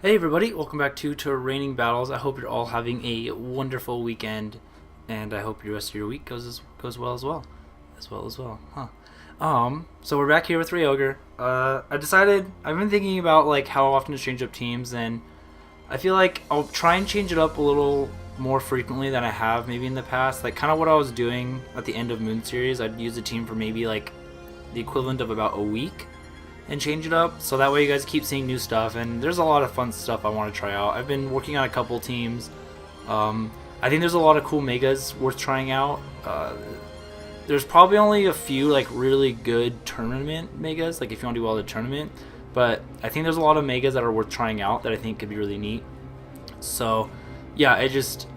Hey everybody, welcome back to Raining Battles. I hope you're all having a wonderful weekend, and I hope the rest of your week goes well as well. So we're back here with Ryoger. I've been thinking about like how often to change up teams, and I feel like I'll try and change it up a little more frequently than I have maybe in the past. Like kind of what I was doing at the end of Moon Series, I'd use a team for maybe like the equivalent of about a week and change it up so that way you guys keep seeing new stuff, and there's a lot of fun stuff I want to try out. I've been working on a couple teams. I think there's a lot of cool megas worth trying out. There's probably only a few like really good tournament megas, like if you want to do well at a tournament, but I think there's a lot of megas that are worth trying out that I think could be really neat. So yeah, it's just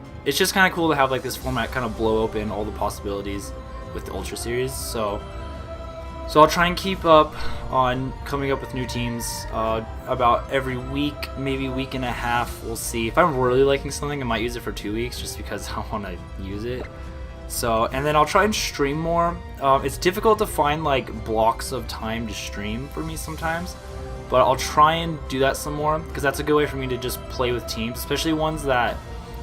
kind of cool to have like this format kind of blow open all the possibilities with the Ultra Series. So I'll try and keep up on coming up with new teams about every week, maybe week and a half. We'll see. If I'm really liking something, I might use it for 2 weeks just because I want to use it. So, and then I'll try and stream more. It's difficult to find like blocks of time to stream for me sometimes, but I'll try and do that some more because that's a good way for me to just play with teams, especially ones that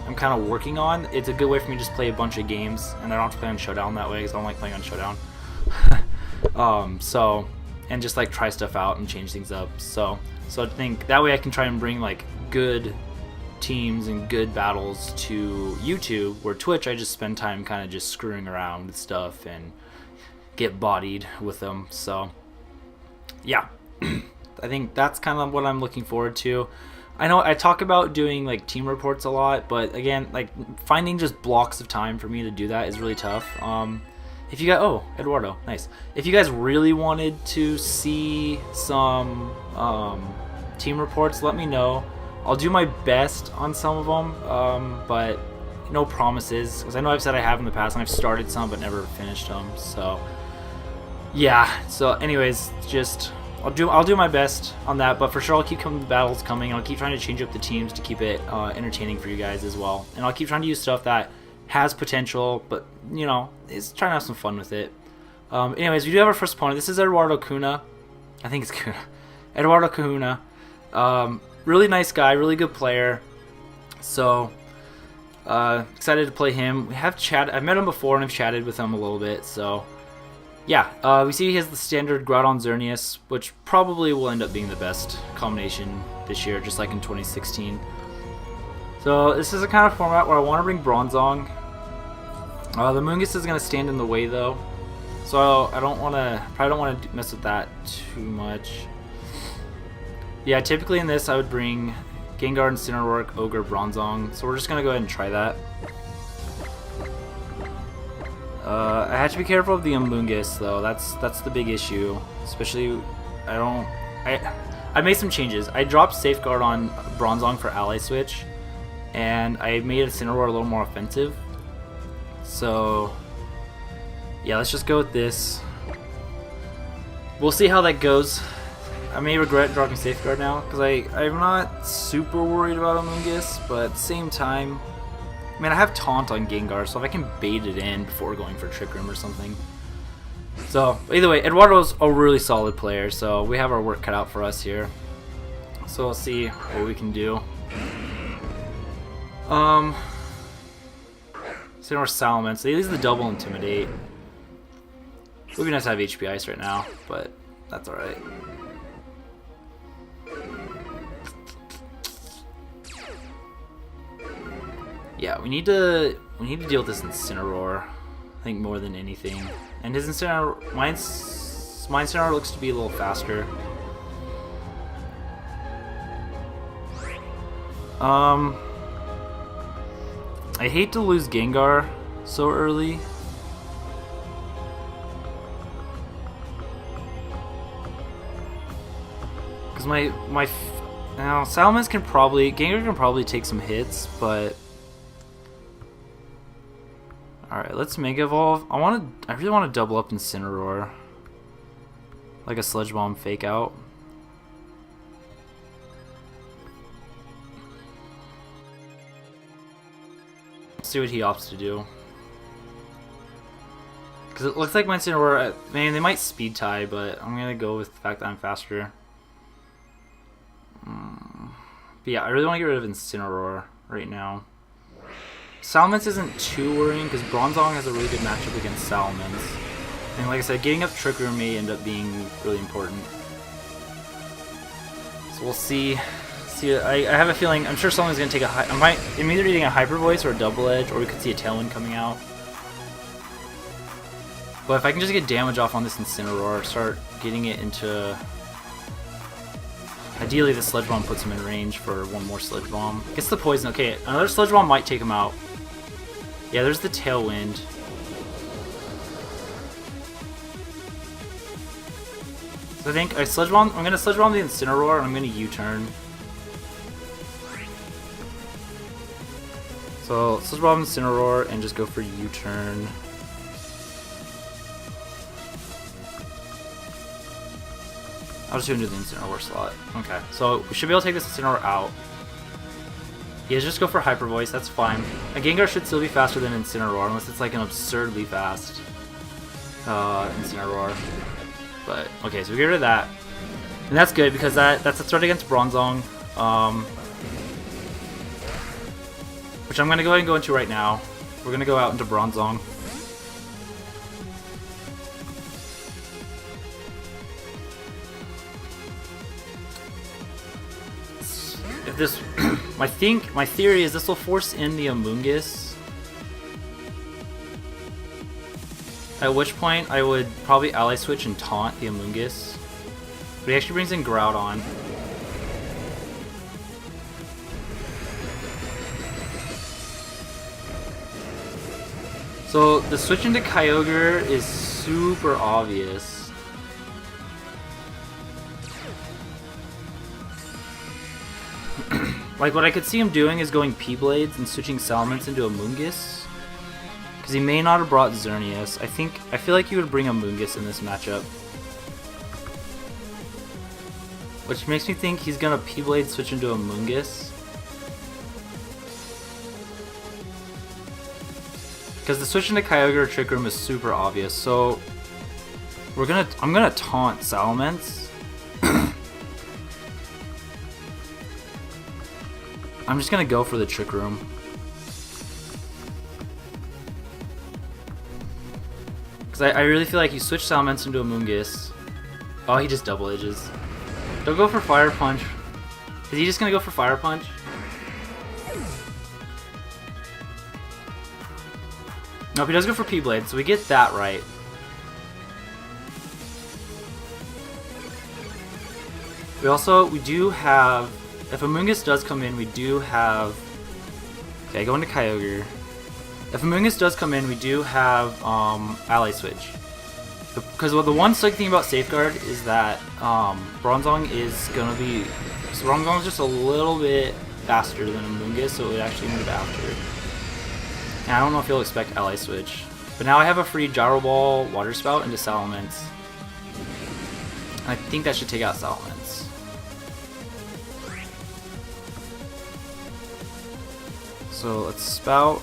I'm kind of working on. It's a good way for me to just play a bunch of games, and I don't have to play on Showdown that way because I don't like playing on Showdown. So, and just like try stuff out and change things up. So I think that way I can try and bring like good teams and good battles to YouTube, where Twitch I just spend time kind of just screwing around with stuff and get bodied with them. So yeah, I think that's kind of what I'm looking forward to. I know I talk about doing like team reports a lot, but again, like finding just blocks of time for me to do that is really tough. If you got Eduardo, nice. If you guys really wanted to see some team reports, let me know. I'll do my best on some of them, but no promises, because I know I've said I have in the past, and I've started some but never finished them. So yeah. So anyways, just I'll do my best on that, but for sure I'll keep battles coming. I'll keep trying to change up the teams to keep it entertaining for you guys as well, and I'll keep trying to use stuff that has potential, but you know, is trying to have some fun with it. Anyways, we do have our first opponent. This is Eduardo Cunha. I think it's Cunha. Eduardo Cunha. Really nice guy, really good player. So excited to play him. We have chat. I've met him before and I've chatted with him a little bit. So yeah, we see he has the standard Groudon Xerneas, which probably will end up being the best combination this year, just like in 2016. So this is a kind of format where I want to bring Bronzong. The Moongus is going to stand in the way though, so I probably don't want to mess with that too much. Yeah, typically in this I would bring Gengar, Incineroar, Ogre, Bronzong, so we're just going to go ahead and try that. I have to be careful of the Moongus though, that's the big issue, especially I made some changes. I dropped Safeguard on Bronzong for Ally Switch, and I made Incineroar a little more offensive. So yeah, let's just go with this. We'll see how that goes. I may regret dropping Safeguard now, because I'm not super worried about a Moongus, but at the same time, I mean, I have Taunt on Gengar, so if I can bait it in before going for Trick Room or something. So either way, Eduardo's a really solid player, so we have our work cut out for us here. So we'll see what we can do. Incineroar, Salamence. So they use the double Intimidate. It would be nice to have HP Ice right now, but that's alright. Yeah, we need to deal with this Incineroar, I think, more than anything. And his Incineroar, my Incineroar looks to be a little faster. I hate to lose Gengar so early. Because now Salamence Gengar can probably take some hits, but alright, let's Mega Evolve. I really want to double up Incineroar. Like a Sludge Bomb fake out. See what he opts to do. Because it looks like my Incineroar, man, they might speed tie, but I'm going to go with the fact that I'm faster. But yeah, I really want to get rid of Incineroar right now. Salamence isn't too worrying because Bronzong has a really good matchup against Salamence. And like I said, getting up Trick Room may end up being really important. So we'll see. I have a feeling, I'm sure someone's going to take a I'm either eating a Hyper Voice or a Double Edge, or we could see a Tailwind coming out. But if I can just get damage off on this Incineroar, start getting it into... Ideally, the Sludge Bomb puts him in range for one more Sludge Bomb. Gets the Poison. Okay, another Sludge Bomb might take him out. Yeah, there's the Tailwind. So I think I'm going to Sludge Bomb the Incineroar, and I'm going to U-turn. So, Sludge Bomb Incineroar, and just go for U-turn. I'll just do the Incineroar slot. Okay, so we should be able to take this Incineroar out. Yeah, just go for Hyper Voice, that's fine. A Gengar should still be faster than Incineroar, unless it's like an absurdly fast Incineroar. But, okay, so we get rid of that. And that's good, because that's a threat against Bronzong. Which I'm going to go ahead and go into right now. We're going to go out into Bronzong. If this... my theory is this will force in the Amoonguss. At which point I would probably Ally Switch and taunt the Amoonguss. But he actually brings in Groudon. So the switch into Kyogre is super obvious. Like what I could see him doing is going P-Blades and switching Salamence into Amoonguss. Because he may not have brought Xerneas. I feel like he would bring Amoonguss in this matchup. Which makes me think he's gonna P-Blade switch into Amoonguss. Because the switch into Kyogre or Trick Room is super obvious, so I'm gonna taunt Salamence. I'm just gonna go for the Trick Room. Because I really feel like you switch Salamence into Amoonguss. Oh, he just double edges. Don't go for Fire Punch. Is he just gonna go for Fire Punch? Nope, he does go for P-Blade, so we get that right. We do have, if Amoonguss does come in, we do have, okay, go into Kyogre. If Amoonguss does come in, we do have Ally Switch. Because the one sick thing about Safeguard is that Bronzong is going to be, so Bronzong is just a little bit faster than Amoonguss, so it would actually move after. And I don't know if he'll expect Ally Switch. But now I have a free Gyro Ball, Water Spout into Salamence. I think that should take out Salamence. So let's Spout.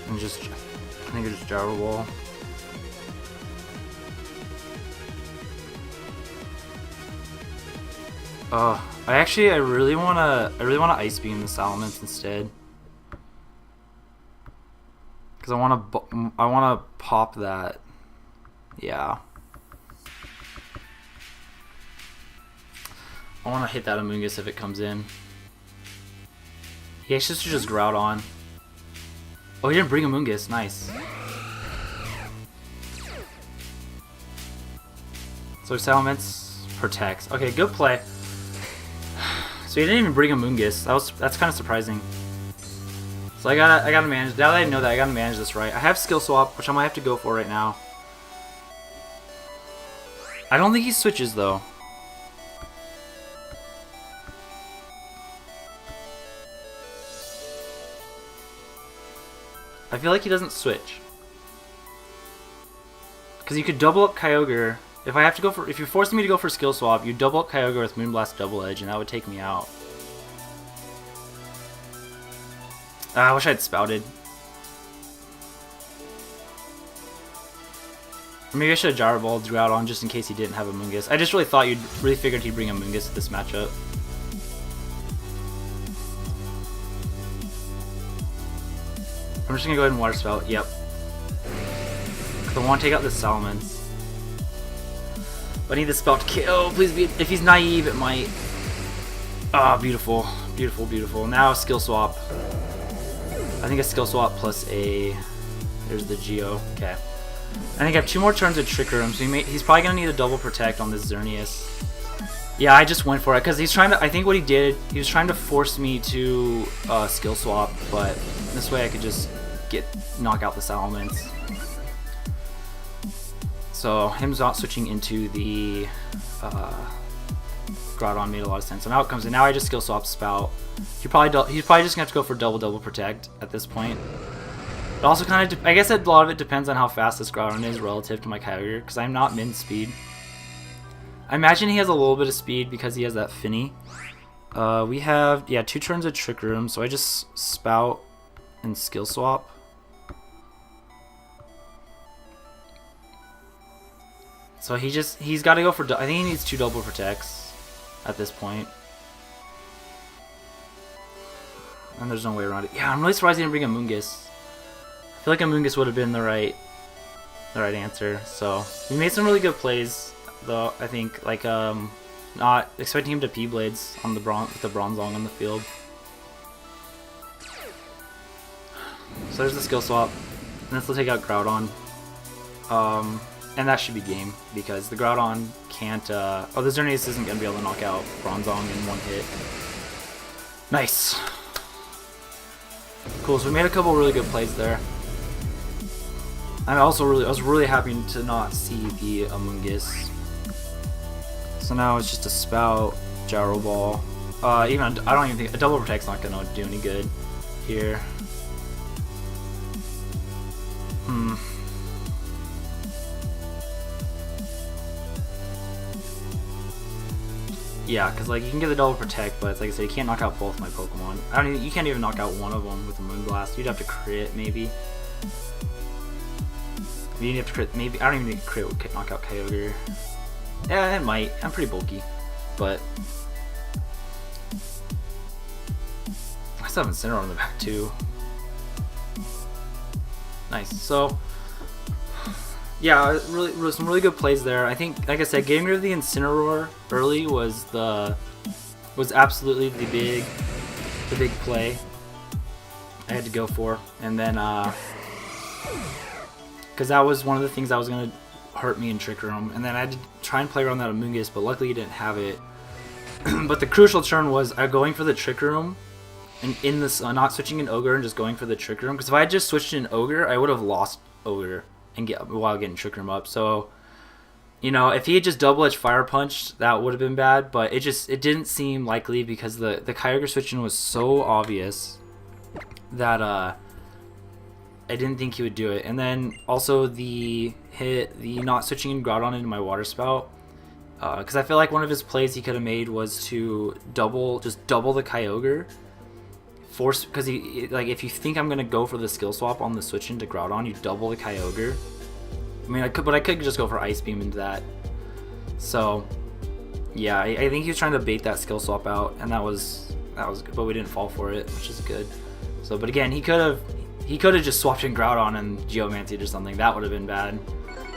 And I think it's just Gyro Ball. I really wanna Ice Beam the Salamence instead. Cause I wanna pop that. Yeah. I wanna hit that Amoonguss if it comes in. He actually should just Groudon. Oh, he didn't bring Amoonguss. Nice. So Salamence protects. Okay, good play. So he didn't even bring Amoonguss. That's kind of surprising. So I gotta manage. Now that I know that, I gotta manage this right. I have Skill Swap, which I might have to go for right now. I don't think he switches though. I feel like he doesn't switch. Because you could double up Kyogre. If you're forcing me to go for Skill Swap, you double up Kyogre with Moonblast Double Edge, and that would take me out. I wish I had Spouted. Maybe I should have Gyro Balled Groudon just in case he didn't have a Mungus. I just really figured he'd bring a Mungus to this matchup. I'm just gonna go ahead and Water Spout. Yep. Cause I want to take out the Salamence. But I need the Spout to kill. Please be. If he's naive, it might. Ah, beautiful, beautiful, beautiful. Now Skill Swap. I think a Skill Swap plus a. There's the Geo. Okay. I think I have 2 more turns of Trick Room, so he's probably gonna need a double protect on this Xerneas. Yeah, I just went for it because he's trying to. I think what he did, he was trying to force me to Skill Swap, but this way I could just knock out the Salamence. So him not switching into the Groudon made a lot of sense. So now it comes in. Now I just Skill Swap Spout. He's probably just gonna have to go for double protect at this point. It also kind of, I guess a lot of it depends on how fast this Groudon is relative to my Kyogre, because I'm not min speed. I imagine he has a little bit of speed because he has that Finny. We have, yeah, 2 turns of Trick Room, so I just Spout and Skill Swap. So he's got to go for, I think he needs 2 double protects at this point. And there's no way around it. Yeah, I'm really surprised he didn't bring a Mungus. I feel like a Mungus would have been the right answer. So we made some really good plays, though. I think like not expecting him to P-Blades on the with the Bronzong on the field. So there's the Skill Swap, and this will take out Groudon. And that should be game because the Groudon can't. Oh, the Xerneas isn't gonna be able to knock out Bronzong in 1 hit. Nice. Cool. So we made a couple really good plays there. I was really happy to not see the Amoonguss. So now it's just a Spout, Gyro Ball. I don't even think a double protect's not gonna do any good here. Yeah, because like you can get the double protect, but it's like I said, you can't knock out both my Pokemon. You can't even knock out one of them with a Moonblast. You'd have to crit maybe. You'd have to crit maybe. I don't even think crit would knock out Kyogre. Yeah, it might. I'm pretty bulky, but I still have Incineroar on the back too. Nice. So yeah, some really good plays there. I think, like I said, getting rid of the Incineroar early was absolutely the big play I had to go for, and then because that was one of the things that was gonna hurt me in Trick Room, and then I had to try and play around that Amoonguss, but luckily he didn't have it. But the crucial turn was going for the Trick Room, and in this not switching an Ogre and just going for the Trick Room, because if I had just switched an Ogre, I would have lost Ogre and while getting Trick Room up. So, you know, if he had just double edge Fire Punched, that would have been bad, but it didn't seem likely because the Kyogre switching was so obvious that I didn't think he would do it. And then also the not switching in Groudon into my Water Spout, because I feel like one of his plays he could have made was to just double the Kyogre. Because like if you think I'm gonna go for the Skill Swap on the switch into Groudon, you double the Kyogre. I mean, I could just go for Ice Beam into that. So yeah, I think he was trying to bait that Skill Swap out, and that was good, but we didn't fall for it, which is good. So, but again, he could have just swapped in Groudon and Geomancied or something. That would have been bad.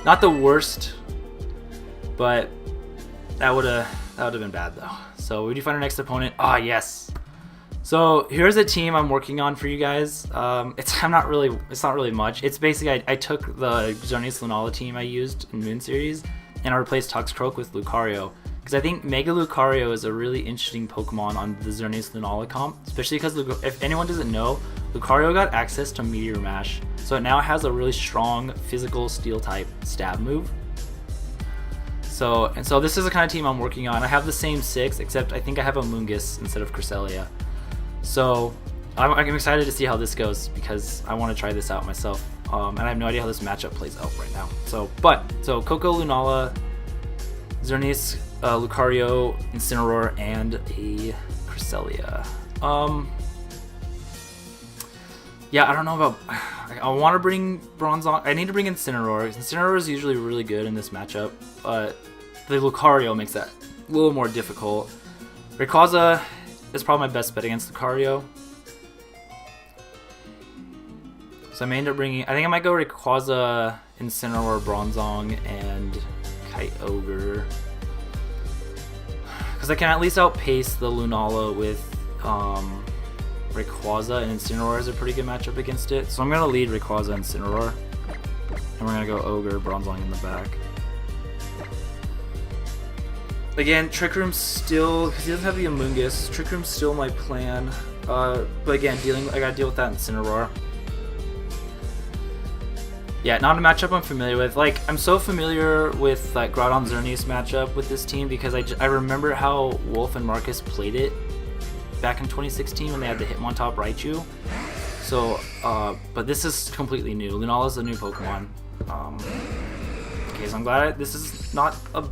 Not the worst, but that would have been bad though. So we do find our next opponent. Ah, yes. So here's a team I'm working on for you guys. It's not really much. It's basically I took the Xerneas Lunala team I used in Moon Series, and I replaced Toxicroak with Lucario, because I think Mega Lucario is a really interesting Pokemon on the Xerneas Lunala comp, especially because if anyone doesn't know, Lucario got access to Meteor Mash, so it now has a really strong physical Steel type stab move. So this is the kind of team I'm working on. I have the same 6, except I think I have a Moongus instead of Cresselia. So I'm excited to see how this goes because I want to try this out myself, and I have no idea how this matchup plays out right now. So Coco, Lunala, Xerneas, Lucario, Incineroar, and a Cresselia. Yeah, I don't know I want to bring Bronzong. I need to bring Incineroar. Incineroar is usually really good in this matchup, but the Lucario makes that a little more difficult. Rayquaza is probably my best bet against Lucario. So I may end up bringing... I think I might go Rayquaza, Incineroar, Bronzong, and Kyogre. Because I can at least outpace the Lunala with Rayquaza, and Incineroar is a pretty good matchup against it. So I'm going to lead Rayquaza and Incineroar. And we're going to go Ogre, Bronzong in the back. Again, Trick Room's still... Because he doesn't have the Amoonguss, Trick Room's still my plan. But again, I got to deal with that Incineroar. Yeah, not a matchup I'm familiar with. Like, I'm so familiar with like Groudon Xerneas matchup with this team because I remember how Wolf and Marcus played it back in 2016 when they had the Hitmontop Raichu. So, but this is completely new. Lunala's a new Pokemon. Okay, so I'm glad this is not a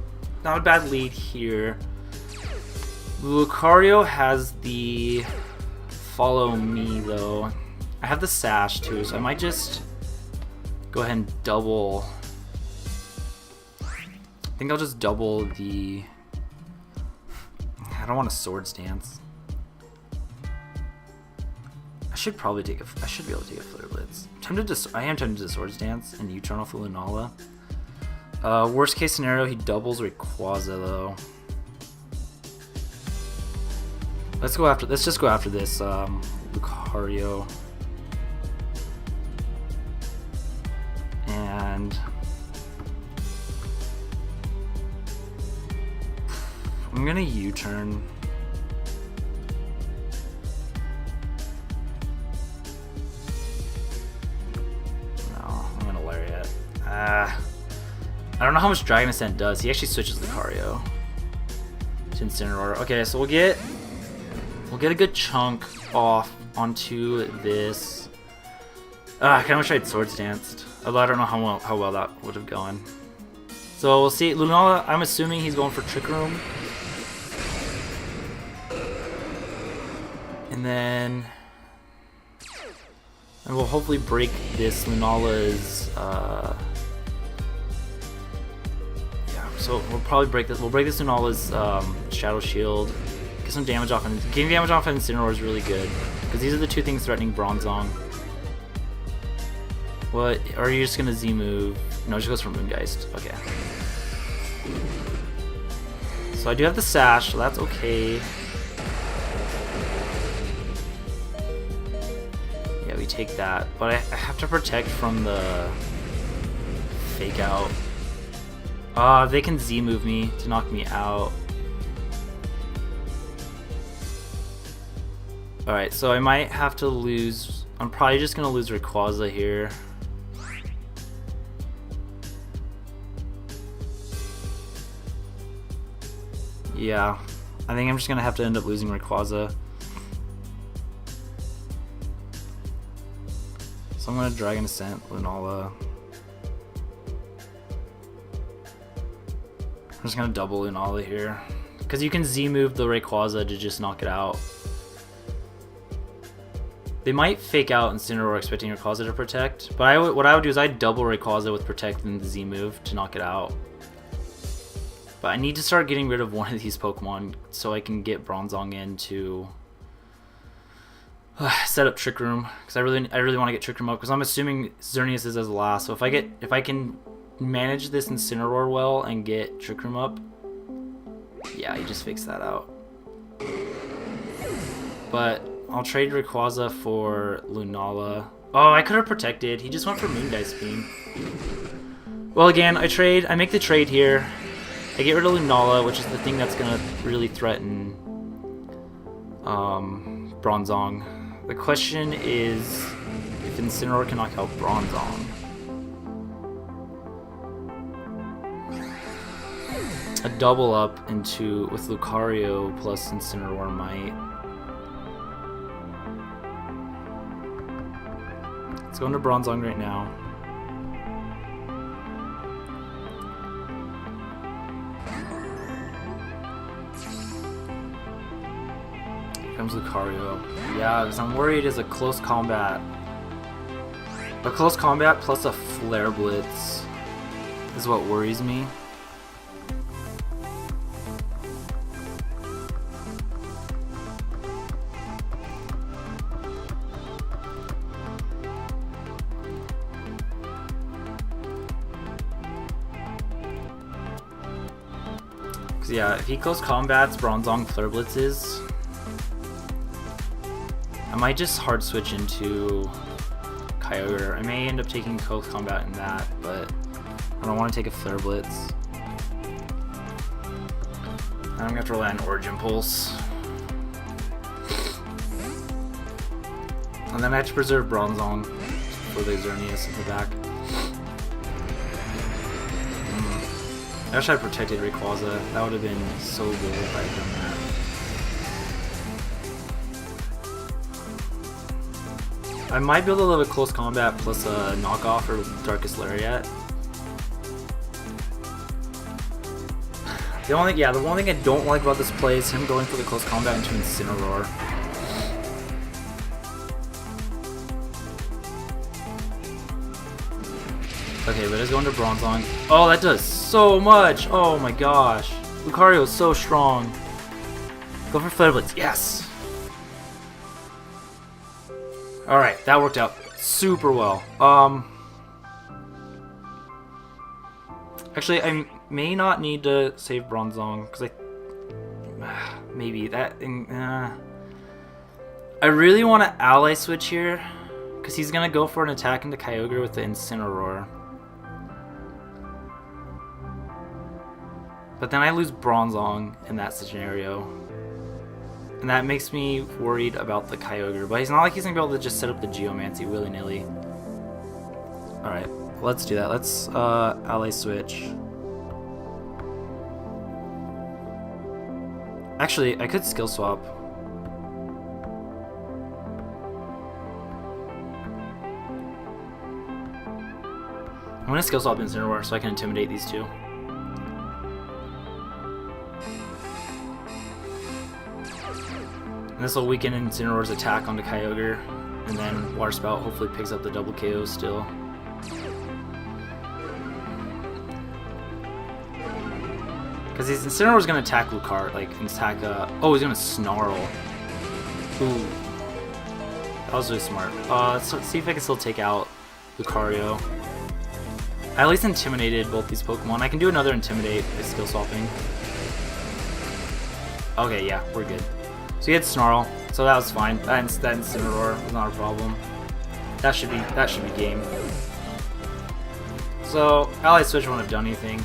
bad lead here. Lucario has the Follow Me though. I have the Sash too, so I might just go ahead and double. I think I'll just double the... I don't want a Swords Dance. I should probably take a... I should be able to take a Flare Blitz. I am tempted to Swords Dance and U-turn off the Lunala. Worst case scenario, he doubles Rayquaza though. Let's just go after this Lucario. And I'm gonna U-turn. No, I'm gonna Lariat. I don't know how much Dragon Ascent does. He actually switches Lucario to Incineroar. Okay, so we'll get a good chunk off onto this. I kind of wish I had Swords Danced. Although I don't know how well that would have gone. So we'll see. Lunala, I'm assuming he's going for Trick Room. And then... And we'll hopefully break this Lunala's... yeah, so we'll probably break this. We'll break this Lunala's Shadow Shield. Get some damage off. And getting damage off of Incineroar is really good. Because these are the two things threatening Bronzong. What? Or are you just gonna Z move? No, it just goes for Moongeist. Okay. So I do have the Sash, so that's okay. Yeah, we take that. But I have to protect from the Fake Out. They can Z move me to knock me out. Alright, so I might have to lose... I'm probably just gonna lose Rayquaza here. Yeah, I think I'm just gonna have to end up losing Rayquaza. So I'm gonna Dragon Ascent Lunala. I'm just gonna double Lunala here. Because you can Z move the Rayquaza to just knock it out. They might Fake Out Incineroar expecting Rayquaza to protect. But what I would do is I'd double Rayquaza with Protect and the Z move to knock it out. But I need to start getting rid of one of these Pokemon so I can get Bronzong in to set up Trick Room, because I really want to get Trick Room up, because I'm assuming Xerneas is as last. So if I can manage this Incineroar well and get Trick Room up, yeah, he just fakes that out. But I'll trade Rayquaza for Lunala. Oh, I could have protected. He just went for Moongeist Beam. Well, again, I make the trade here. I get rid of Lunala, which is the thing that's gonna really threaten Bronzong. The question is if Incineroar can knock out Bronzong. A double up with Lucario plus Incineroar might. Let's go into Bronzong right now. Here comes Lucario. Yeah, because I'm worried it's a close combat. A close combat plus a flare blitz is what worries me. Cause yeah, if he close combats Bronzong flare blitzes, I might just hard switch into Kyogre. I may end up taking close combat in that, but I don't want to take a flare blitz. I'm gonna have to rely on Origin Pulse. And then I have to preserve Bronzong for the Xerneas in the back. I wish I protected Rayquaza. That would have been so good if I had done that. I might be able to live a close combat plus a knockoff or Darkest Lariat. The one thing I don't like about this play is him going for the close combat into Incineroar. Okay, but it's going to Bronzong. Oh, that does so much! Oh my gosh. Lucario is so strong. Go for Flare Blitz. Yes! Alright, that worked out super well. Actually, I may not need to save Bronzong, because maybe that... I really want to ally switch here, because he's going to go for an attack into Kyogre with the Incineroar. But then I lose Bronzong in that scenario. And that makes me worried about the Kyogre. But he's not like he's going to be able to just set up the Geomancy willy-nilly. Alright, let's do that. Let's ally switch. Actually, I could skill swap. I'm going to skill swap Incineroar so I can intimidate these two. And this will weaken Incineroar's attack onto Kyogre, and then Water Spout hopefully picks up the double KO still. Because Incineroar's going to attack Lucario, like, attack, oh, he's going to Snarl. Ooh. That was really smart. Let's see if I can still take out Lucario. I at least intimidated both these Pokemon. I can do another Intimidate by skill swapping. Okay, yeah, we're good. So he had Snarl, so that was fine. That Incineroar was not a problem. That should be game. So Ally Switch wouldn't have done anything.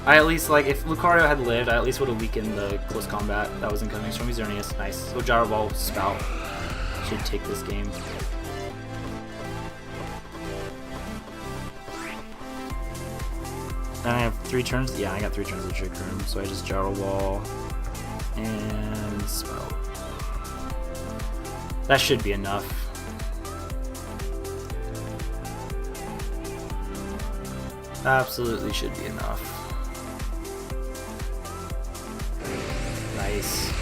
I at least, like, if Lucario had lived, I at least would have weakened the close combat that was incoming from Xerneas. Nice. So Gyro Ball Spout should take this game. Then I have 3 turns. Yeah, I got 3 turns of Trick Room, so I just Gyro Ball and Spout. That should be enough. Absolutely should be enough. Nice.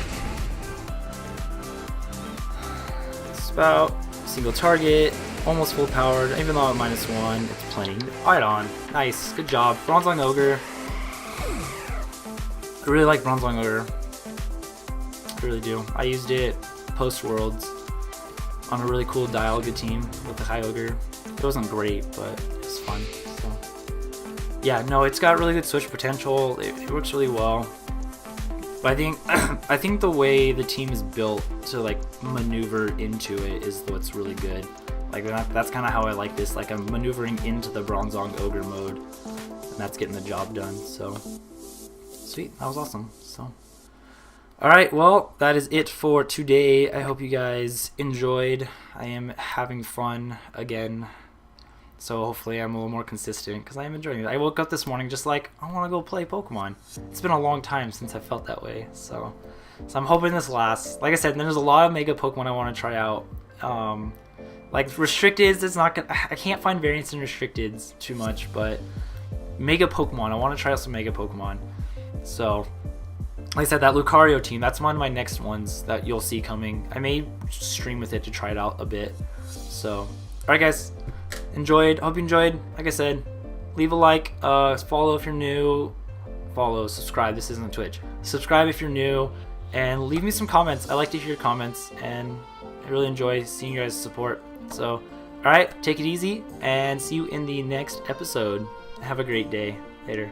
Spout, single target, almost full powered, even though at -1, it's plenty. Right on. Nice, good job. Bronzong Ogre. I really like Bronzong Ogre. I really do. I used it post-Worlds on a really cool Dialga team with the Kyogre. It wasn't great, but it was fun. So. Yeah, no, it's got really good switch potential. It works really well. But I think I think the way the team is built to like maneuver into it is what's really good. Like that's kind of how I like this. Like I'm maneuvering into the Bronzong Ogre mode, and that's getting the job done. So sweet, that was awesome. So. Alright, well, that is it for today. I hope you guys enjoyed. I am having fun again. So hopefully I'm a little more consistent because I am enjoying it. I woke up this morning just like, I want to go play Pokemon. It's been a long time since I felt that way. So I'm hoping this lasts. Like I said, there's a lot of Mega Pokemon I want to try out. Like Restricteds, it's not good. I can't find variants in Restricteds too much, but Mega Pokemon, I want to try out some Mega Pokemon. So... like I said, that Lucario team, that's one of my next ones that you'll see coming. I may stream with it to try it out a bit. So, alright guys, enjoyed. Hope you enjoyed. Like I said, leave a like, follow if you're new, subscribe. This isn't Twitch. Subscribe if you're new, and leave me some comments. I like to hear your comments, and I really enjoy seeing your guys' support. So, alright, take it easy, and see you in the next episode. Have a great day. Later.